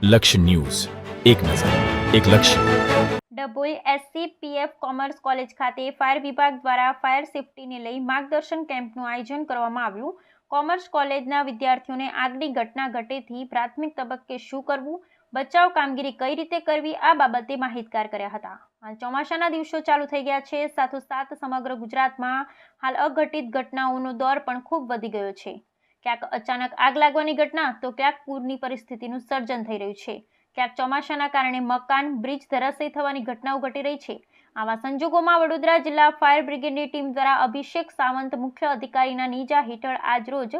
લક્ષ્ય ન્યૂઝ, એક નજર, એક લક્ષ્ય. ડભોઈ SCPF કોમર્સ કોલેજ ખાતે ફાયર વિભાગ દ્વારા ફાયર સેફટીને લઈ માર્ગદર્શન કેમ્પનું આયોજન કરવામાં આવ્યું. કોમર્સ કોલેજના વિદ્યાર્થીઓને આગની ઘટના ઘટેથી પ્રાથમિક તબક્કે શું કરવું, બચાવ કામગીરી કઈ રીતે કરવી, આ બાબતે માહિતગાર કર્યા હતા. હાલ ચોમાસાના દિવસો ચાલુ થઈ ગયા છે. સાથોસાથ સમગ્ર ગુજરાતમાં હાલ અઘટિત ઘટનાઓનો દોર પણ ખૂબ વધી ગયો છે. ક્યાંક અચાનક આગ લાગવાની ઘટના તો ક્યાંક પૂરની પરિસ્થિતિનું સર્જન થઈ રહ્યું છે. ક્યાંક ચોમાસાના કારણે મકાન, બ્રિજ ધરાશયી થવાની ઘટનાઓ ઘટી રહી છે. આવા સંજોગોમાં વડોદરા જિલ્લા ફાયર બ્રિગેડની ટીમ દ્વારા અભિષેક સાવંત મુખ્ય અધિકારીના નેજા હેઠળ આજરોજ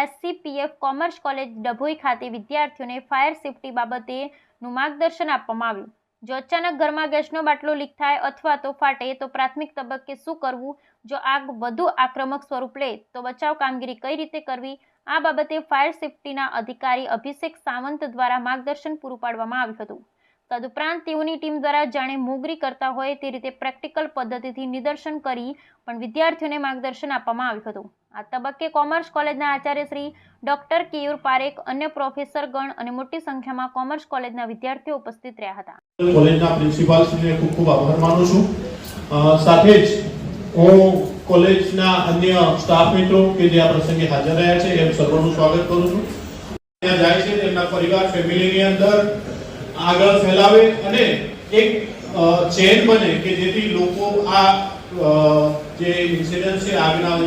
SCPF કોમર્સ કોલેજ ડભોઈ ખાતે વિદ્યાર્થીઓને ફાયર સેફટી બાબતેનું માર્ગદર્શન આપવામાં આવ્યું. જો અચાનક ઘરમાં ગેસનો બાટલો લીક થાય અથવા તો ફાટે તો પ્રાથમિક તબક્કે શું કરવું, જો આગ વધુ આક્રમક સ્વરૂપ લે તો બચાવ કામગીરી કઈ રીતે કરવી, આ બાબતે ફાયર સેફટીના અધિકારી અભિષેક સાવંત દ્વારા માર્ગદર્શન પૂરું પાડવામાં આવ્યું હતું. તદુપરાંત તેઓની ટીમ દ્વારા જાણે મોગરી કરતા હોય તે રીતે પ્રેક્ટિકલ પદ્ધતિથી નિદર્શન કરી પણ વિદ્યાર્થીઓને માર્ગદર્શન આપવામાં આવ્યું હતું. આ તબક્કે કોમર્સ કોલેજના આચાર્ય શ્રી ડોક્ટર કેયુર પારેખ, અન્ય પ્રોફેસર ગણ અને મોટી સંખ્યામાં કોમર્સ કોલેજના વિદ્યાર્થીઓ ઉપસ્થિત રહ્યા હતા. કોલેજના પ્રિન્સિપાલ શ્રીને ખૂબ ખૂબ આભાર માનું છું. સાથે જ હું કોલેજના અન્ય સ્ટાફ મિત્રો કે જે આ પ્રસંગે હાજર રહ્યા છે એમ સર્વનું સ્વાગત કરું છું. ત્યાં જાય છે તેમના પરિવાર ફેમિલીની અંદર આગળ ફેલાવે અને એક ચેન બને કે જેથી લોકો આ જે ઇન્સિડન્ટ છે આગના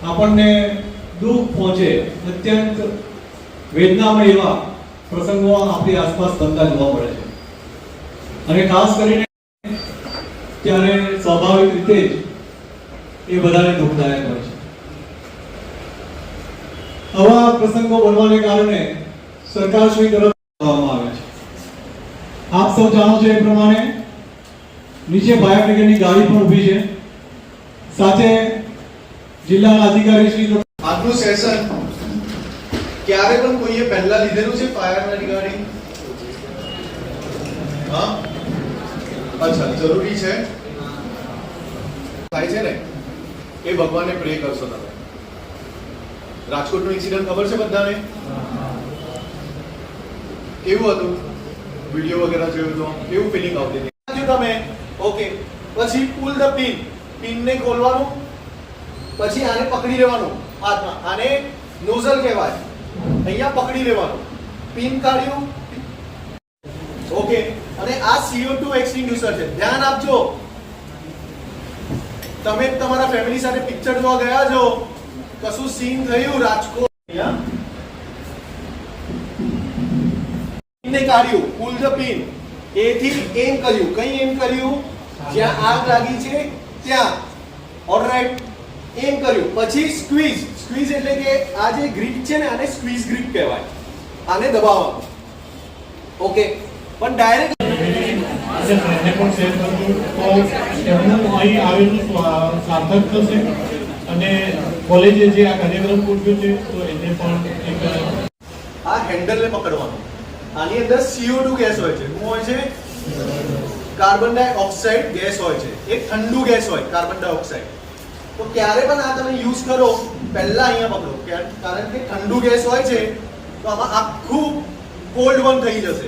આપણને દુઃખ પહોંચે, અત્યંત વેદનામય એવા પ્રસંગો આપણી આસપાસ બનતા જોવા મળે છે. અને ખાસ કરીને ત્યારે સ્વાભાવિક રીતે જ એ બધાને દુઃખદાયક હોય છે. આવા પ્રસંગો બનવાને કારણે સરકારશ્રી તરફ કરવામાં આવે છે. આપ સૌ જાણો છો એ પ્રમાણે નીચે ફાયર બ્રિગેડની ગાડી પણ ઊભી છે. સાથે જિલ્લાના અધિકારી શ્રી આજનું સેશન ક્યારે પણ કોઈએ પહેલા લીધેલું છે ફાયર રિગાર્ડિંગ? હા, અચ્છા, જરૂરી છે. થાય છે ને એ ભગવાનને પ્રે કરશો તમે. રાજકોટનું ઇન્સિડન્ટ ખબર છે બધાને? કેવું હતું? વિડીયો વગેરે જોયું તો કેવું ફિલિંગ આવતી હતી તમે? ઓકે, પછી પુલ ધ પિન, પિનને ખોલવાનું, પછી આને પકડી લેવાનું હાથમાં, આને નોઝલ કહેવાય. અહીંયા પકડી લેવાનું, પિન કાઢ્યું, ઓકે. અને આ CO2 એક્સટિંગ્યુશર છે. ધ્યાન આપજો, તમે તમારા ફેમિલી સાથે પિક્ચર જોવા ગયા છો, કશું સીન થયું રાજકોટ, પિનને કાઢ્યું, પુલ ધ પિન, એથી એમ કર્યું. કઈ એમ કર્યું? જ્યાં આગ લાગી છે ત્યાં. ઓલરાઈટ, એમ કર્યું. પછી સ્ક્વીઝ, સ્ક્વીઝ એટલે કે આ જે ગ્રીપ છે ને આને સ્ક્વીઝ ગ્રીપ કહેવાય. આને દબાવવાનું, ઓકે. પણ ડાયરેક્ટ પણ શેર કરજો તો એમનું અહીં આવેલું સાર્થક થશે અને કોલેજે જે આ કાર્યક્રમ ગોઠવ્યો છે તો એને પણ એક આ હેન્ડલને પકડવાનું. આની અંદર CO2 ગેસ હોય છે. શું હોય છે? કાર્બન ડાયોક્સાઇડ ગેસ હોય છે. એક ઠંડુ ગેસ હોય કાર્બન ડાયોક્સાઇડ. તો ક્યારે પણ આ તમે યુઝ કરો પહેલા અહીંયા પકડો, કારણ કે ઠંડુ ગેસ હોય છે તો આમાં આખું કોલ્ડ વન થઈ જશે.